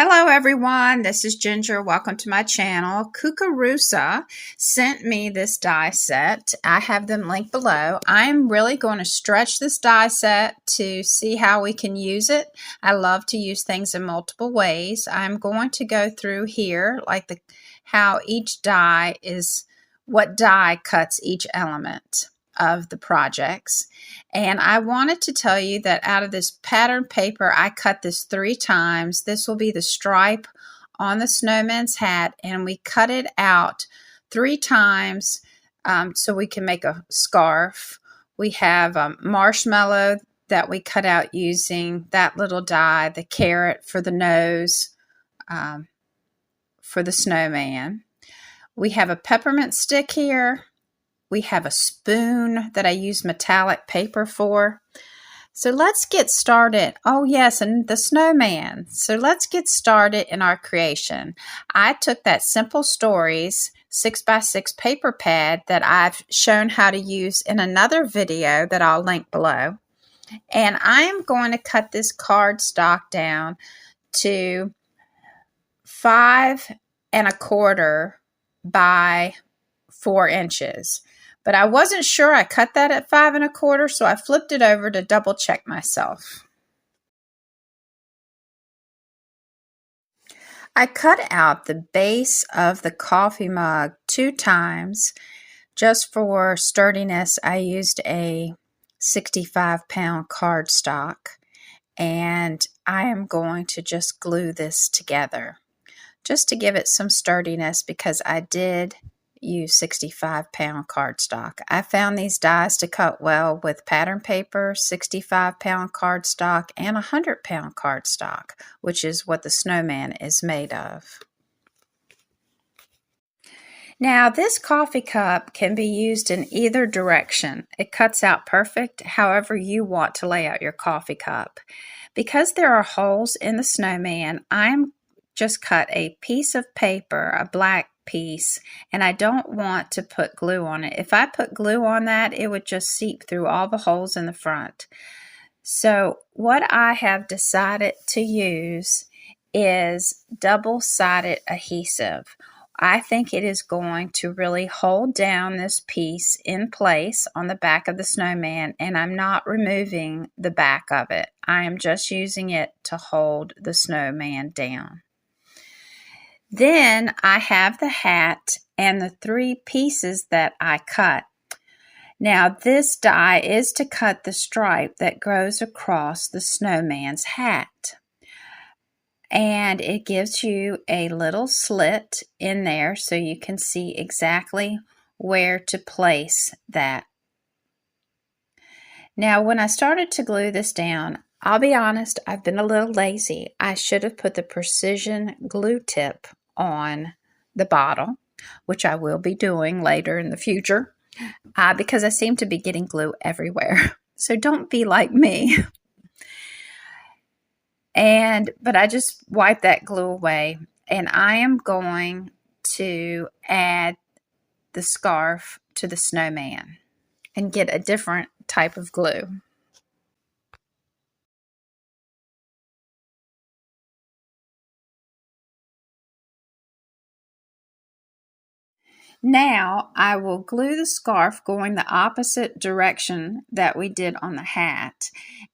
Hello everyone, this is Ginger. Welcome to my channel. Kokorosa sent me this die set. I have them linked below. I'm really going to stretch this die set to see how we can use it. I love to use things in multiple ways. I'm going to go through here like how each die is, what die cuts each element of the projects. And I wanted to tell you that out of this pattern paper, I cut this 3 times. This will be the stripe on the snowman's hat, and we cut it out 3 times so we can make a scarf. We have a marshmallow that we cut out using that little die, the carrot for the nose for the snowman. We have a peppermint stick here. We have a spoon that I use metallic paper for. So let's get started. Oh yes, and the snowman. So let's get started in our creation. I took that Simple Stories 6x6 paper pad that I've shown how to use in another video that I'll link below. And I am going to cut this cardstock down to 5 1/4 by 4 inches. But I wasn't sure I cut that at 5 1/4, so I flipped it over to double check myself. I cut out the base of the coffee mug 2 times. Just for sturdiness, I used a 65-pound cardstock, and I am going to just glue this together just to give it some sturdiness because I did use 65-pound cardstock. I found these dies to cut well with pattern paper, 65-pound cardstock, and 100-pound cardstock, which is what the snowman is made of. Now, this coffee cup can be used in either direction. It cuts out perfect however you want to lay out your coffee cup. Because there are holes in the snowman, I'm just cut a piece of paper, a black piece, and I don't want to put glue on it. If I put glue on that, it would just seep through all the holes in the front. So what I have decided to use is double-sided adhesive. I think it is going to really hold down this piece in place on the back of the snowman, and I'm not removing the back of it. I am just using it to hold the snowman down. Then I have the hat and the 3 pieces that I cut. Now this die is to cut the stripe that goes across the snowman's hat. And it gives you a little slit in there so you can see exactly where to place that. Now when I started to glue this down, I'll be honest, I've been a little lazy. I should have put the precision glue tip on the bottle, which I will be doing later in the future because I seem to be getting glue everywhere. So don't be like me. But I just wipe that glue away, and I am going to add the scarf to the snowman and get a different type of glue. Now I will glue the scarf going the opposite direction that we did on the hat,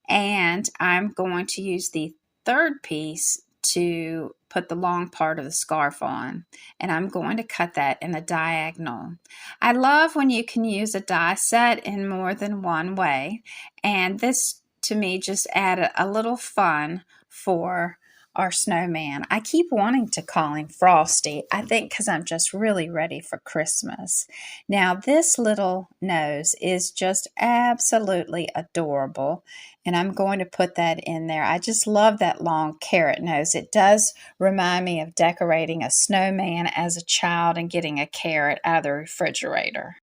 and I'm going to use the 3rd piece to put the long part of the scarf on, and I'm going to cut that in a diagonal. I love when you can use a die set in more than one way, and this to me just added a little fun for our snowman. I keep wanting to call him Frosty, I think because I'm just really ready for Christmas. Now this little nose is just absolutely adorable, and I'm going to put that in there. I just love that long carrot nose. It does remind me of decorating a snowman as a child and getting a carrot out of the refrigerator.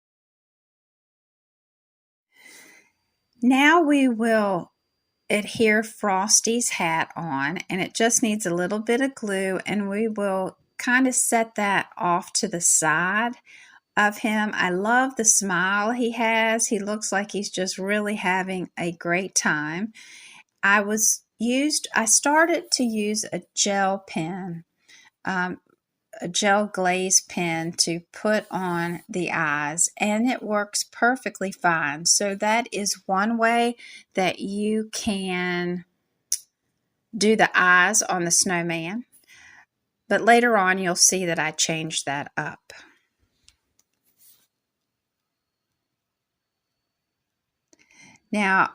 Now we will adhere Frosty's hat on, and it just needs a little bit of glue, and we will kind of set that off to the side of him. I love the smile he has. He looks like he's just really having a great time. I was I started to use a gel pen, a gel glaze pen to put on the eyes, and it works perfectly fine. So that is one way that you can do the eyes on the snowman. But later on, you'll see that I changed that up. Now,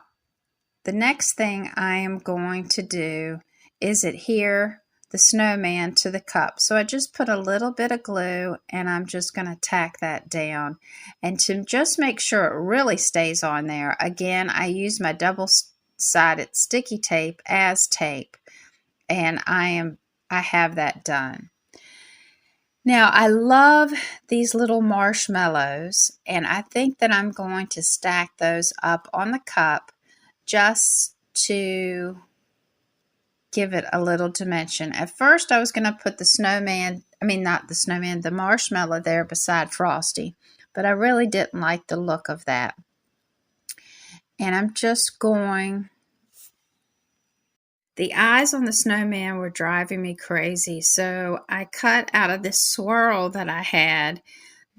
the next thing I am going to do is adhere the snowman to the cup. So I just put a little bit of glue and I'm just going to tack that down. And to just make sure it really stays on there, again, I use my double-sided sticky tape as tape, and I have that done. Now, I love these little marshmallows, and I think that I'm going to stack those up on the cup just to give it a little dimension. At first, I was going to put the marshmallow there beside Frosty, but I really didn't like the look of that. And I'm just going... The eyes on the snowman were driving me crazy, so I cut out of this swirl that I had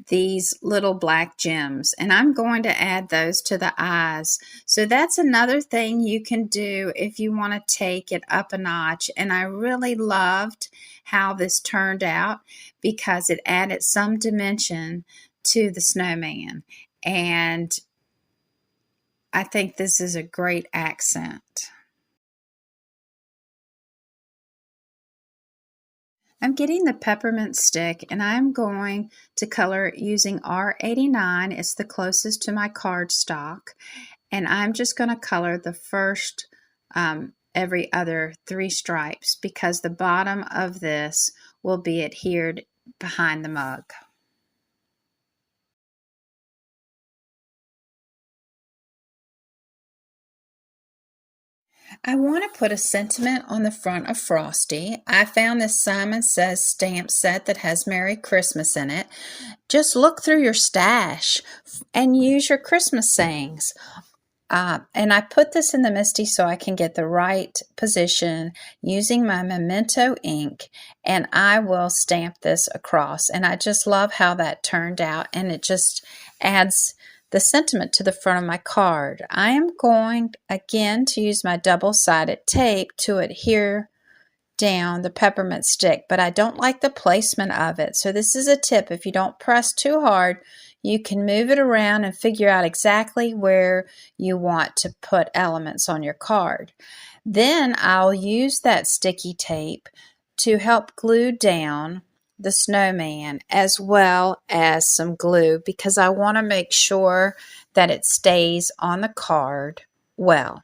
these little black gems, and I'm going to add those to the eyes. So that's another thing you can do if you want to take it up a notch. And I really loved how this turned out because it added some dimension to the snowman, and I think this is a great accent. I'm getting the peppermint stick, and I'm going to color it using R89. It's the closest to my cardstock. And I'm just going to color the first every other 3 stripes because the bottom of this will be adhered behind the mug. I want to put a sentiment on the front of Frosty. I found this Simon Says stamp set that has Merry Christmas in it. Just look through your stash and use your Christmas sayings. And I put this in the MISTI so I can get the right position using my Memento ink, and I will stamp this across. And I just love how that turned out, and it just adds the sentiment to the front of my card. I am going again to use my double-sided tape to adhere down the peppermint stick, but I don't like the placement of it. So this is a tip. If you don't press too hard, you can move it around and figure out exactly where you want to put elements on your card. Then I'll use that sticky tape to help glue down the snowman as well as some glue because I want to make sure that it stays on the card well.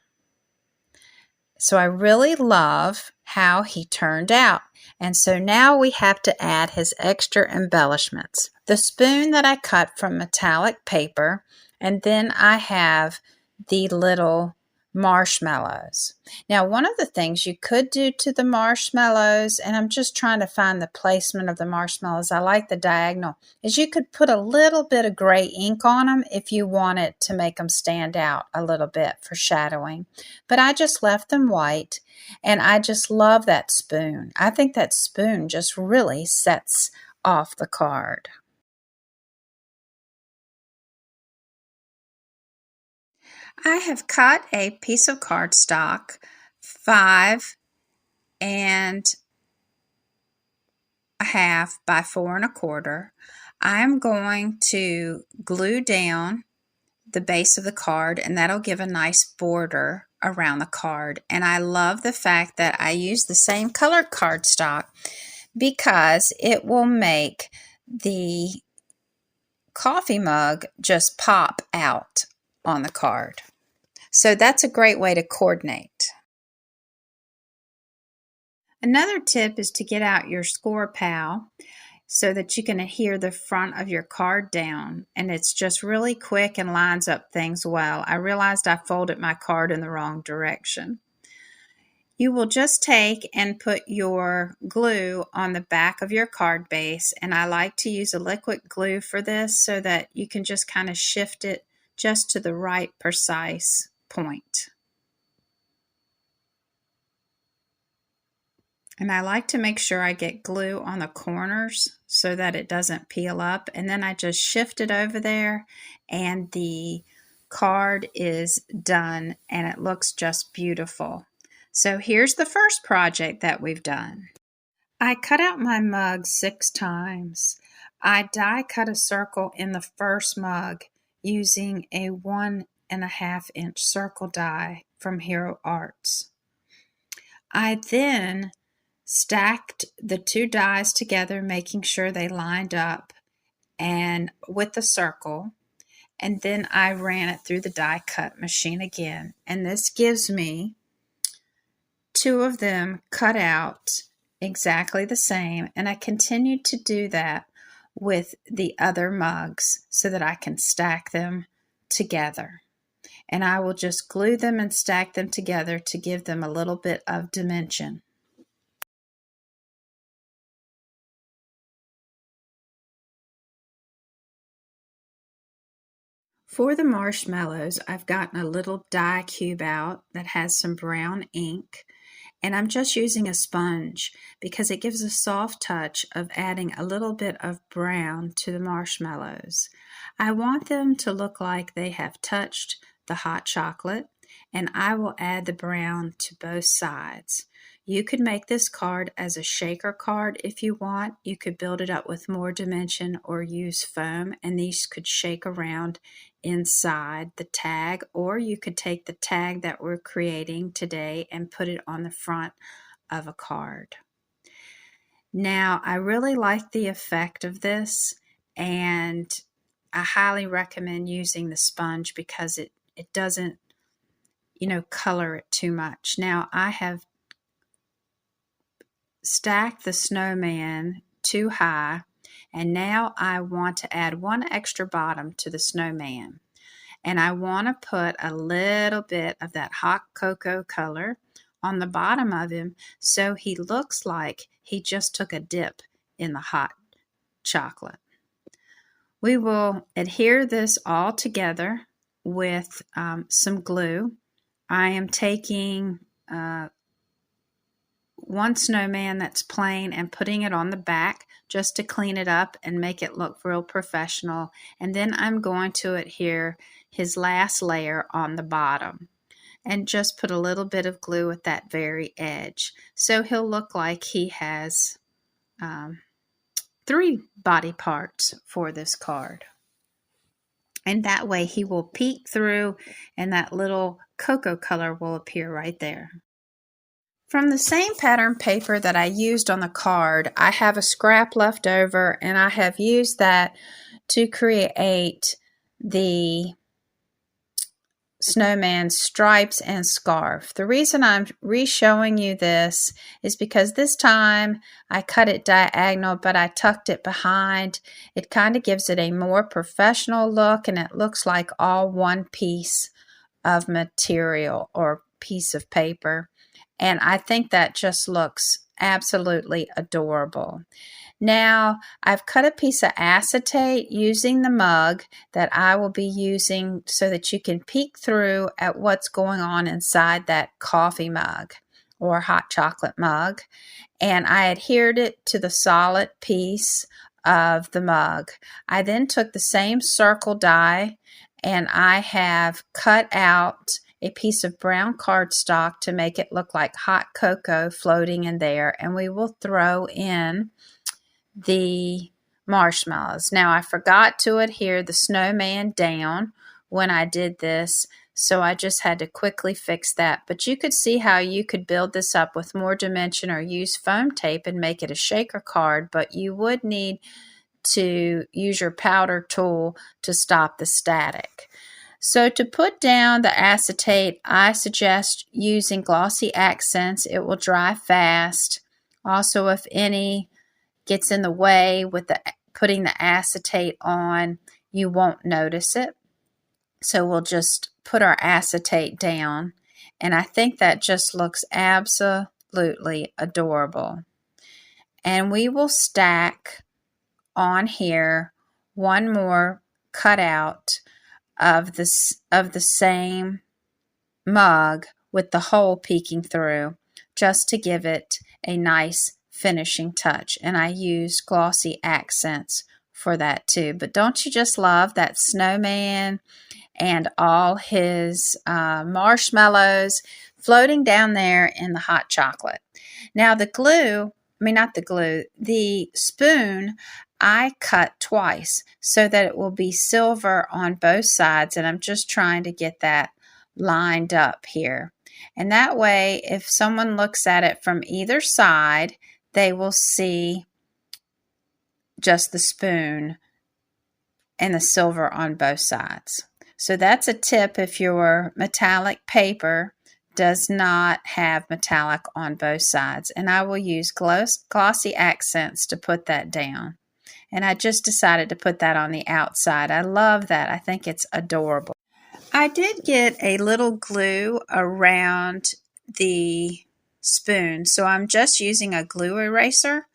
So I really love how he turned out. And so now we have to add his extra embellishments. The spoon that I cut from metallic paper, and then I have the little marshmallows. Now, one of the things you could do to the marshmallows, and I'm just trying to find the placement of the marshmallows, I like the diagonal, is you could put a little bit of gray ink on them if you wanted to make them stand out a little bit for shadowing. But I just left them white, and I just love that spoon. I think that spoon just really sets off the card. I have cut a piece of cardstock 5 1/2 by 4 1/4. I'm going to glue down the base of the card, and that'll give a nice border around the card. And I love the fact that I use the same colored cardstock because it will make the coffee mug just pop out on the card. So that's a great way to coordinate. Another tip is to get out your score pal so that you can adhere the front of your card down, and it's just really quick and lines up things well. I realized I folded my card in the wrong direction. You will just take and put your glue on the back of your card base, and I like to use a liquid glue for this so that you can just kind of shift it just to the right precise point. And I like to make sure I get glue on the corners so that it doesn't peel up. And then I just shift it over there and the card is done and it looks just beautiful. So here's the first project that we've done. I cut out my mug 6 times. I die cut a circle in the first mug using a 1.5-inch circle die from Hero Arts. I then stacked the 2 dies together, making sure they lined up and with the circle, and then I ran it through the die cut machine again, and this gives me 2 of them cut out exactly the same, and I continued to do that with the other mugs so that I can stack them together. And I will just glue them and stack them together to give them a little bit of dimension. For the marshmallows, I've gotten a little die cube out that has some brown ink, and I'm just using a sponge because it gives a soft touch of adding a little bit of brown to the marshmallows. I want them to look like they have touched the hot chocolate, and I will add the brown to both sides. You could make this card as a shaker card if you want. You could build it up with more dimension or use foam, and these could shake around inside the tag, or you could take the tag that we're creating today and put it on the front of a card. Now, I really like the effect of this, and I highly recommend using the sponge because it doesn't, color it too much. Now, I have stacked the snowman too high, and now I want to add one extra bottom to the snowman. And I want to put a little bit of that hot cocoa color on the bottom of him so he looks like he just took a dip in the hot chocolate. We will adhere this all together with some glue. I am taking one snowman that's plain and putting it on the back just to clean it up and make it look real professional. And then I'm going to adhere his last layer on the bottom and just put a little bit of glue at that very edge. So he'll look like he has 3 body parts for this card. And that way he will peek through and that little cocoa color will appear right there. From the same pattern paper that I used on the card, I have a scrap left over, and I have used that to create the snowman stripes and scarf. The reason I'm re-showing you this is because this time I cut it diagonal, but I tucked it behind. It kind of gives it a more professional look, and it looks like all one piece of material or piece of paper. And I think that just looks absolutely adorable. Now, I've cut a piece of acetate using the mug that I will be using so that you can peek through at what's going on inside that coffee mug or hot chocolate mug. And I adhered it to the solid piece of the mug. I then took the same circle die and I have cut out a piece of brown cardstock to make it look like hot cocoa floating in there, and we will throw in the marshmallows. Now, I forgot to adhere the snowman down when I did this, so I just had to quickly fix that. But you could see how you could build this up with more dimension or use foam tape and make it a shaker card, but you would need to use your powder tool to stop the static. So to put down the acetate, I suggest using glossy accents. It will dry fast. Also, if any gets in the way with putting the acetate on, you won't notice it. So we'll just put our acetate down. And I think that just looks absolutely adorable. And we will stack on here one more cutout of the same mug with the hole peeking through, just to give it a nice finishing touch. And I used glossy accents for that too. But don't you just love that snowman and all his marshmallows floating down there in the hot chocolate? Now the spoon, I cut twice so that it will be silver on both sides, and I'm just trying to get that lined up here. And that way, if someone looks at it from either side, they will see just the spoon and the silver on both sides. So that's a tip if your metallic paper does not have metallic on both sides. And I will use glossy accents to put that down. And I just decided to put that on the outside. I love that. I think it's adorable. I did get a little glue around the spoon, so I'm just using a glue eraser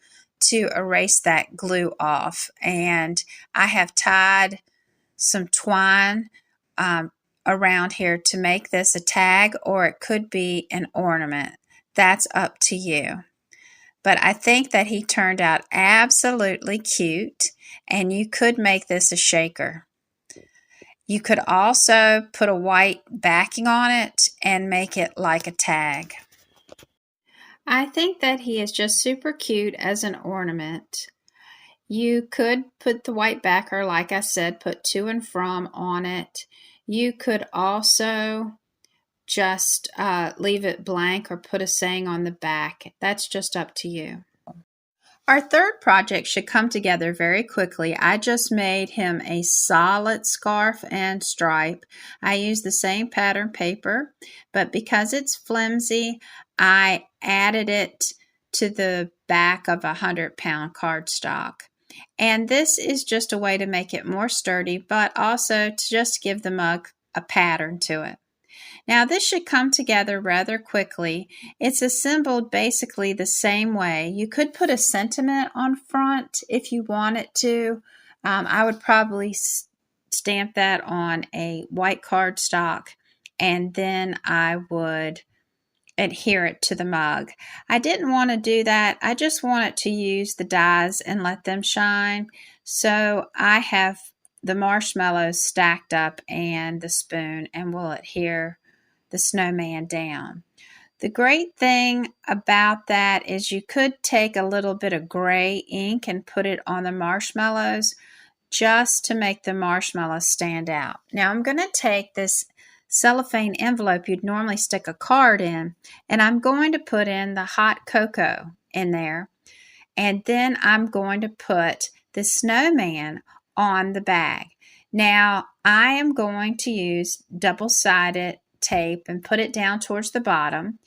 to erase that glue off. And I have tied some twine around here to make this a tag, or it could be an ornament. That's up to you. But I think that he turned out absolutely cute, and you could make this a shaker. You could also put a white backing on it and make it like a tag. I think that he is just super cute as an ornament. You could put the white backer, like I said, put to and from on it. You could also just leave it blank or put a saying on the back. That's just up to you. Our third project should come together very quickly. I just made him a solid scarf and stripe. I used the same pattern paper, but because it's flimsy, I added it to the back of a 100-pound cardstock. And this is just a way to make it more sturdy, but also to just give the mug a pattern to it. Now this should come together rather quickly. It's assembled basically the same way. You could put a sentiment on front if you wanted to. I would probably stamp that on a white cardstock, and then I would adhere it to the mug. I didn't want to do that. I just wanted to use the dies and let them shine. So I have the marshmallows stacked up and the spoon, and we'll adhere the snowman down. The great thing about that is you could take a little bit of gray ink and put it on the marshmallows just to make the marshmallows stand out. Now I'm going to take this cellophane envelope you'd normally stick a card in, and I'm going to put in the hot cocoa in there, and then I'm going to put the snowman on the bag. Now I am going to use double-sided tape and put it down towards the bottom,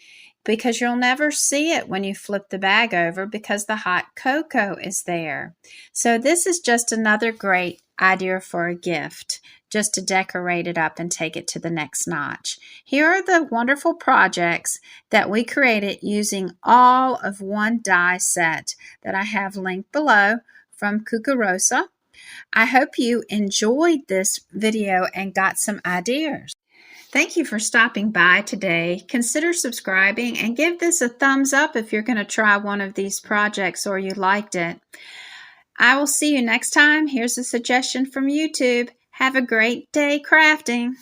because you'll never see it when you flip the bag over because the hot cocoa is there. So this is just another great idea for a gift, just to decorate it up and take it to the next notch. Here are the wonderful projects that we created using all of one die set that I have linked below from Kokorosa. I hope you enjoyed this video and got some ideas. Thank you for stopping by today. Consider subscribing and give this a thumbs up if you're going to try one of these projects or you liked it. I will see you next time. Here's a suggestion from YouTube. Have a great day crafting.